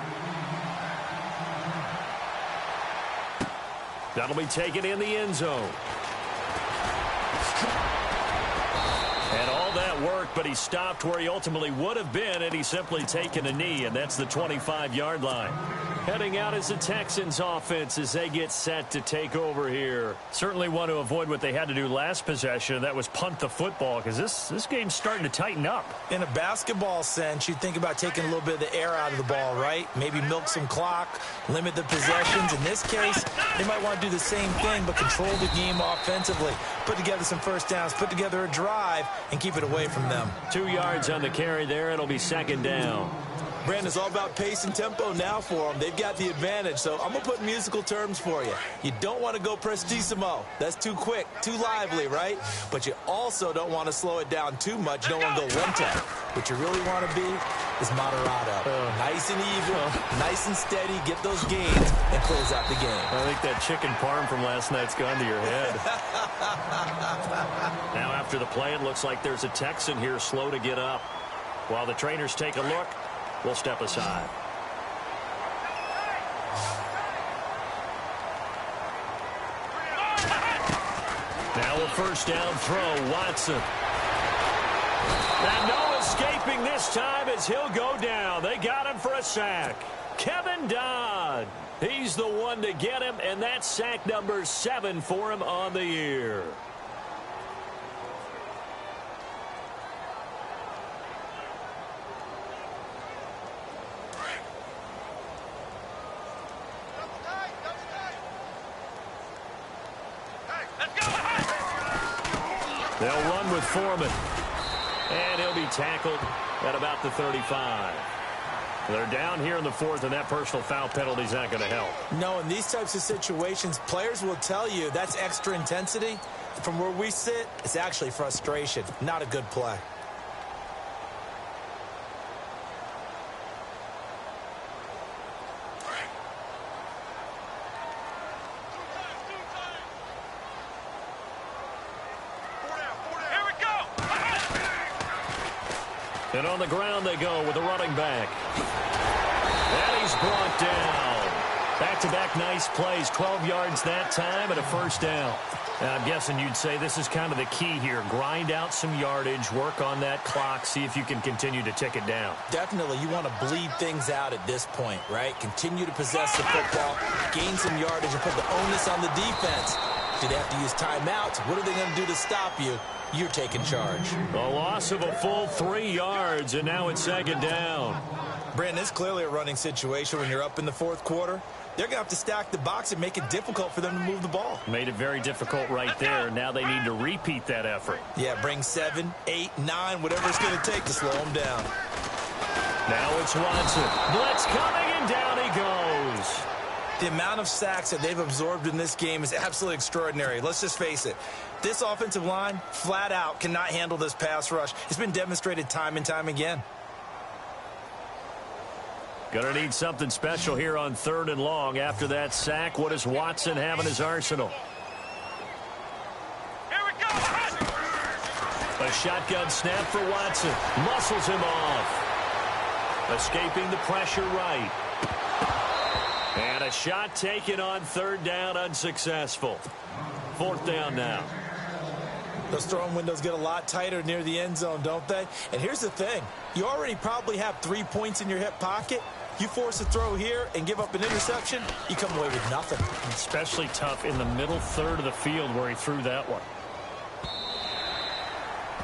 That'll be taken in the end zone. And all that worked, but he stopped where he ultimately would have been, and he's simply taken a knee, and that's the 25-yard line. Heading out is the Texans offense as they get set to take over here. Certainly want to avoid what they had to do last possession, and that was punt the football, because this game's starting to tighten up. In a basketball sense, you think about taking a little bit of the air out of the ball, right? Maybe milk some clock, limit the possessions. In this case, they might want to do the same thing, but control the game offensively. Put together some first downs, put together a drive, and keep it away from them. 2 yards on the carry there. It'll be 2nd down. Brandon, it's all about pace and tempo now for them. They've got the advantage, so I'm going to put musical terms for you. You don't want to go prestissimo. That's too quick, too lively, right? But you also don't want to slow it down too much. You don't want to go one-tap. What you really want to be is moderato. Nice and even, nice and steady, get those gains, and close out the game. I think that chicken parm from last night's gone to your head. Now after the play, it looks like there's a Texan here slow to get up. While the trainers take a look, we'll step aside. Now a first down throw, Watson. And no escaping this time as he'll go down. They got him for a sack. Kevin Dodd. He's the one to get him, and that's sack number 7 for him on the year. They'll run with Foreman. And he'll be tackled at about the 35. They're down here in the 4th, and that personal foul penalty is not going to help. No, in these types of situations, players will tell you that's extra intensity. From where we sit, it's actually frustration. Not a good play. And on the ground they go with a running back. And he's brought down. Back-to-back nice plays, 12 yards that time and a first down. Now, I'm guessing you'd say this is kind of the key here. Grind out some yardage, work on that clock, see if you can continue to tick it down. Definitely, you want to bleed things out at this point, right? Continue to possess the football, gain some yardage, and put the onus on the defense. Do they have to use timeouts? What are they going to do to stop you? You're taking charge. A loss of a full 3 yards, and now it's 2nd down. Brandon, it's clearly a running situation when you're up in the 4th quarter. They're going to have to stack the box and make it difficult for them to move the ball. Made it very difficult right there. Now they need to repeat that effort. Yeah, bring 7, 8, 9, whatever it's going to take to slow them down. Now it's Watson. Blitz coming, and down he goes. The amount of sacks that they've absorbed in this game is absolutely extraordinary. Let's just face it. This offensive line, flat out, cannot handle this pass rush. It's been demonstrated time and time again. Gonna need something special here on 3rd and long. After that sack, what does Watson have in his arsenal? Here we go. A shotgun snap for Watson. Muscles him off. Escaping the pressure right. And a shot taken on 3rd down, unsuccessful. 4th down now. Those throwing windows get a lot tighter near the end zone, don't they? And here's the thing. You already probably have 3 points in your hip pocket. You force a throw here and give up an interception, you come away with nothing. Especially tough in the middle third of the field where he threw that one.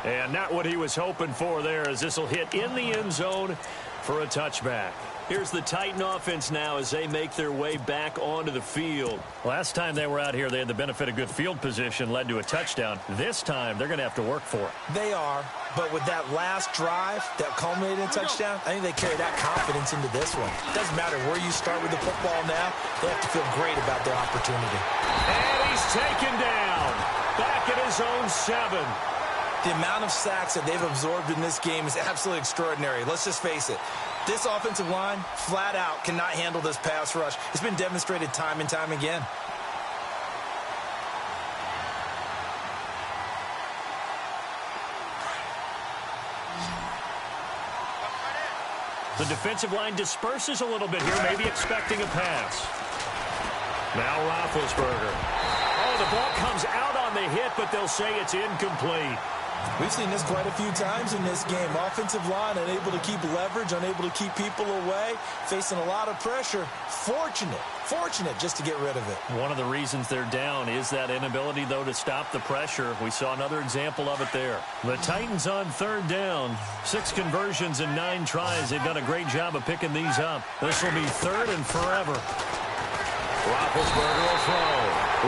And not what he was hoping for there, as this will hit in the end zone for a touchback. Here's the Titan offense now as they make their way back onto the field. Last time they were out here, they had the benefit of good field position, led to a touchdown. This time, they're going to have to work for it. They are, but with that last drive that culminated in a touchdown, I think they carry that confidence into this one. It doesn't matter where you start with the football now. They have to feel great about their opportunity. And he's taken down. Back at his own 7. The amount of sacks that they've absorbed in this game is absolutely extraordinary. Let's just face it. This offensive line, flat out, cannot handle this pass rush. It's been demonstrated time and time again. The defensive line disperses a little bit here, maybe expecting a pass. Now Roethlisberger. Oh, the ball comes out on the hit, but they'll say it's incomplete. We've seen this quite a few times in this game. Offensive line unable to keep leverage, unable to keep people away, facing a lot of pressure. Fortunate just to get rid of it. One of the reasons they're down is that inability, though, to stop the pressure. We saw another example of it there. The Titans on 3rd down. 6 conversions and 9 tries. They've done a great job of picking these up. This will be 3rd and forever. Roethlisberger will throw.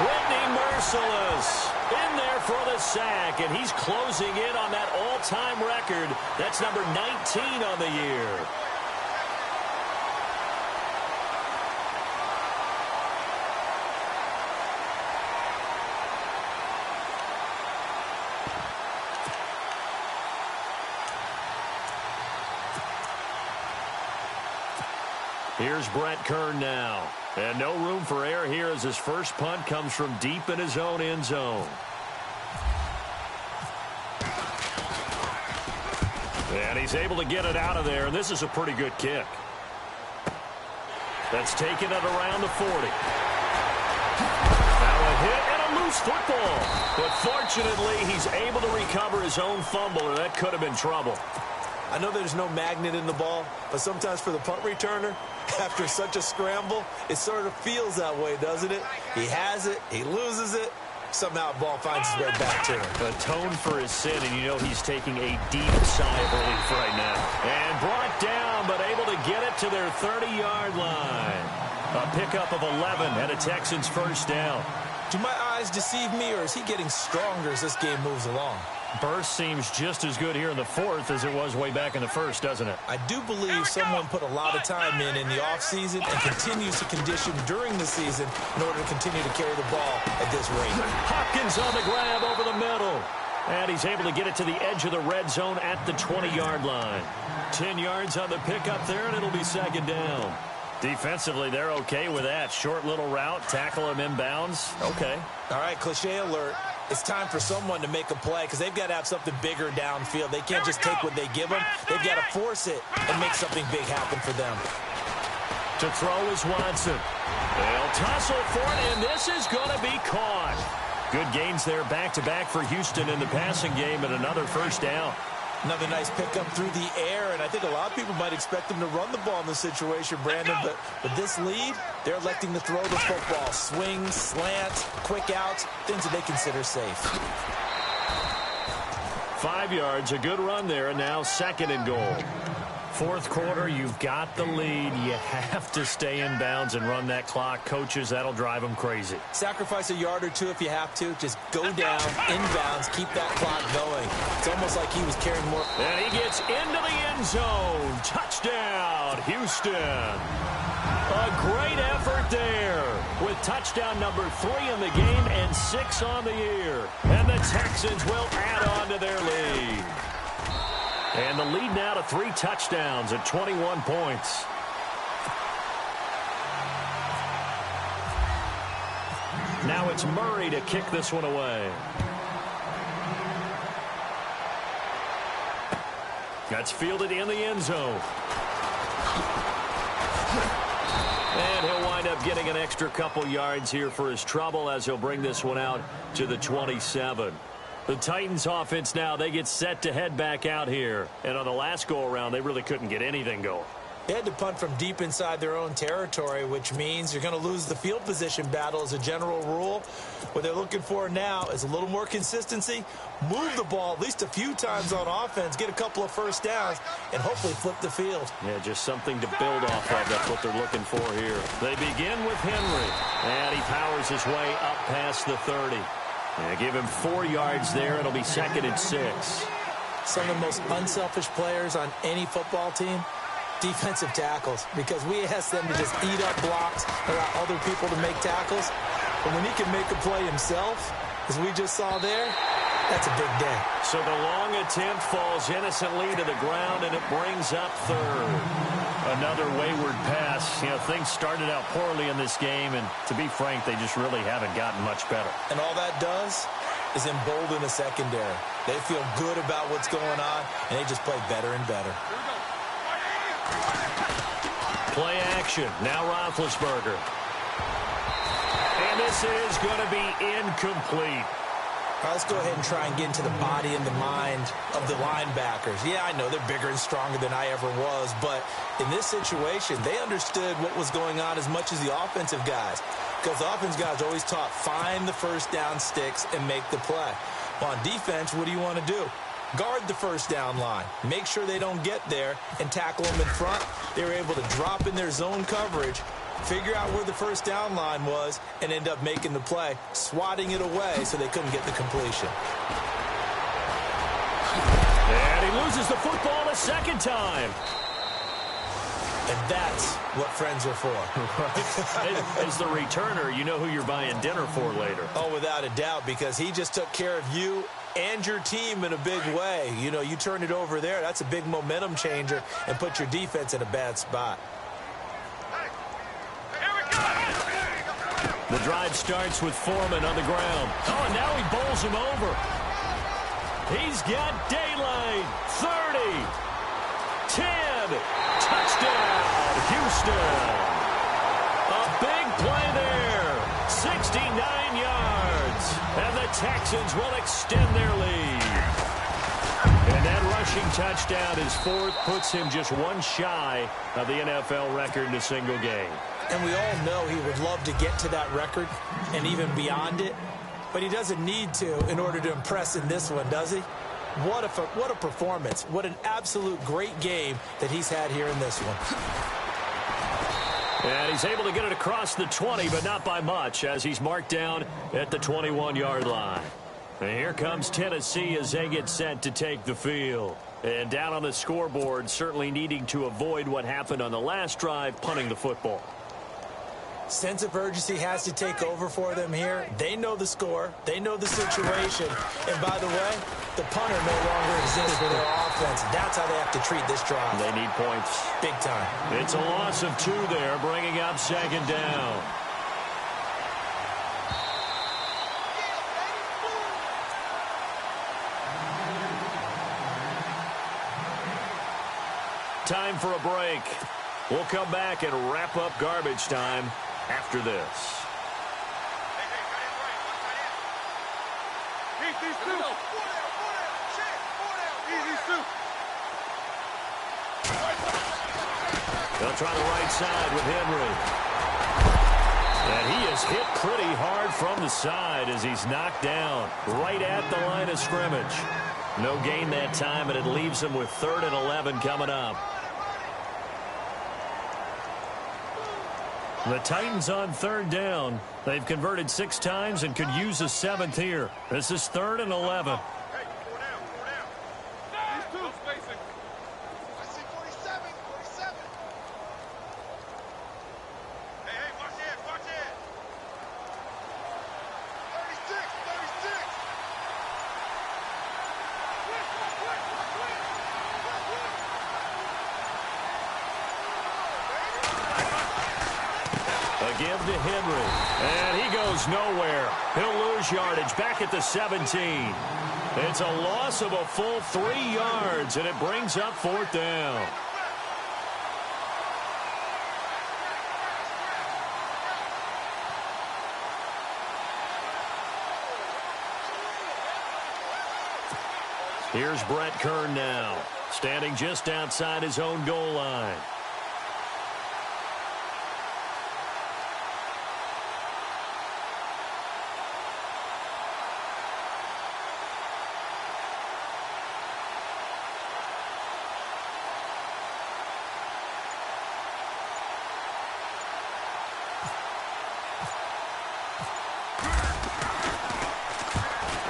Whitney merciless. In there for the sack, and he's closing in on that all-time record. That's number 19 on the year. Here's Brett Kern now. And no room for error here as his first punt comes from deep in his own end zone. And he's able to get it out of there, and this is a pretty good kick. That's taken it around the 40. Now a hit and a loose football. But fortunately, he's able to recover his own fumble, or that could have been trouble. I know there's no magnet in the ball, but sometimes for the punt returner, after such a scramble, it sort of feels that way, doesn't it? He has it, he loses it, somehow the ball finds its way back to him. Atoned for his sin, and you know he's taking a deep sigh of relief right now. And brought down, but able to get it to their 30-yard line. A pickup of 11 and a Texans first down. Do my eyes deceive me, or is he getting stronger as this game moves along? Burst seems just as good here in the 4th as it was way back in the 1st, doesn't it? I do believe someone put a lot of time in the offseason and continues to condition during the season in order to continue to carry the ball at this rate. Hopkins on the grab over the middle. And he's able to get it to the edge of the red zone at the 20-yard line. 10 yards on the pickup there, and it'll be 2nd down. Defensively, they're okay with that. Short little route, tackle him inbounds. Okay. All right, cliche alert. It's time for someone to make a play because they've got to have something bigger downfield. They can't just take what they give them. They've got to force it and make something big happen for them. To throw is Watson. They'll tussle for it, and this is going to be caught. Good gains there back-to-back for Houston in the passing game and another first down. Another nice pickup through the air, and I think a lot of people might expect them to run the ball in this situation, Brandon, but with this lead, they're electing to throw the football. Swings, slants, quick outs, things that they consider safe. 5 yards, a good run there, and now 2nd and goal. 4th quarter, you've got the lead. You have to stay in bounds and run that clock. Coaches, that'll drive them crazy. Sacrifice a yard or two if you have to. Just go down, inbounds, keep that clock going. It's almost like he was carrying more. And he gets into the end zone. Touchdown, Houston. A great effort there with touchdown number 3 in the game and 6 on the year. And the Texans will add on to their lead. And the lead now to 3 touchdowns at 21 points. Now it's Murray to kick this one away. That's fielded in the end zone. And he'll wind up getting an extra couple yards here for his trouble as he'll bring this one out to the 27. The Titans offense now, they get set to head back out here. And on the last go-around, they really couldn't get anything going. They had to punt from deep inside their own territory, which means you're going to lose the field position battle as a general rule. What they're looking for now is a little more consistency, move the ball at least a few times on offense, get a couple of first downs, and hopefully flip the field. Yeah, just something to build off of. That's what they're looking for here. They begin with Henry, and he powers his way up past the 30. Yeah, give him 4 yards there. It'll be 2nd and 6. Some of the most unselfish players on any football team, defensive tackles, because we ask them to just eat up blocks, allow other people to make tackles. But when he can make a play himself, as we just saw there, that's a big day. So the long attempt falls innocently to the ground, and it brings up 3rd. Another wayward pass. You know, things started out poorly in this game, and to be frank, they just really haven't gotten much better. And all that does is embolden the secondary. They feel good about what's going on, and they just play better and better. Play action. Now Roethlisberger. And this is going to be incomplete. All right, let's go ahead and try and get into the body and the mind of the linebackers. Yeah, I know they're bigger and stronger than I ever was, but in this situation, they understood what was going on as much as the offensive guys, because the offensive guys always taught, find the first down sticks and make the play. Well, on defense, what do you want to do? Guard the first down line. Make sure they don't get there and tackle them in front. They were able to drop in their zone coverage, figure out where the first down line was, and end up making the play, swatting it away so they couldn't get the completion. And he loses the football a 2nd time. And that's what friends are for. As the returner, you know who you're buying dinner for later. Oh, without a doubt, because he just took care of you and your team in a big way. You know, you turn it over there, that's a big momentum changer, and put your defense in a bad spot. The drive starts with Foreman on the ground. Oh, and now he bowls him over. He's got daylight. 30. 10. Touchdown, Houston. A big play there. 69 yards. And the Texans will extend their lead. And that rushing touchdown, his 4th, puts him just 1 shy of the NFL record in a single game. And we all know he would love to get to that record and even beyond it, but he doesn't need to in order to impress in this one, does he? What a performance. What an absolute great game that he's had here in this one. And he's able to get it across the 20, but not by much, as he's marked down at the 21-yard line. And here comes Tennessee as they get set to take the field. And down on the scoreboard, certainly needing to avoid what happened on the last drive, punting the football. Sense of urgency has to take over for them here. They know the score. They know the situation. And by the way, the punter no longer exists for their offense. That's how they have to treat this drive. They need points. Big time. It's a loss of 2 there, bringing up 2nd down. Time for a break. We'll come back and wrap up garbage time after this. They'll try the right side with Henry. And he is hit pretty hard from the side as he's knocked down right at the line of scrimmage. No gain that time, and it leaves him with 3rd and 11 coming up. The Titans on 3rd down. They've converted 6 times and could use a 7th here. This is 3rd and 11. Give to Henry, and he goes nowhere. He'll lose yardage back at the 17. It's a loss of a full 3 yards, and it brings up 4th down. Here's Brett Kern now, standing just outside his own goal line.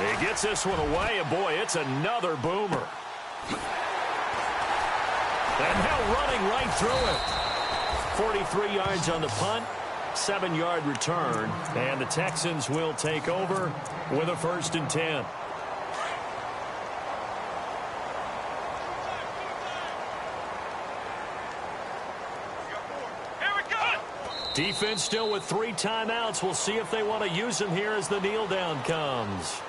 He gets this one away, and boy, it's another boomer. And now running right through it. 43 yards on the punt, 7-yard return, and the Texans will take over with a 1st and 10. Defense still with 3 timeouts. We'll see if they want to use them here as the kneel down comes.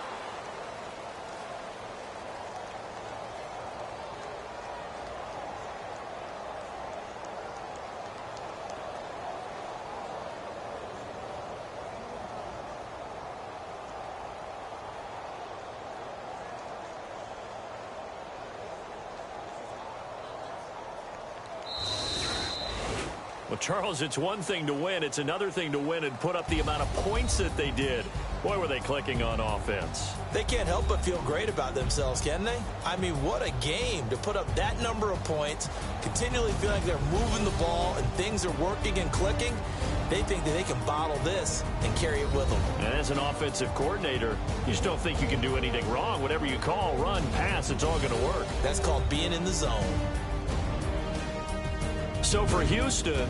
Well, Charles, it's one thing to win. It's another thing to win and put up the amount of points that they did. Boy, were they clicking on offense. They can't help but feel great about themselves, can they? I mean, what a game to put up that number of points, continually feel like they're moving the ball and things are working and clicking. They think that they can bottle this and carry it with them. And as an offensive coordinator, you just don't think you can do anything wrong. Whatever you call, run, pass, it's all going to work. That's called being in the zone. So for Houston,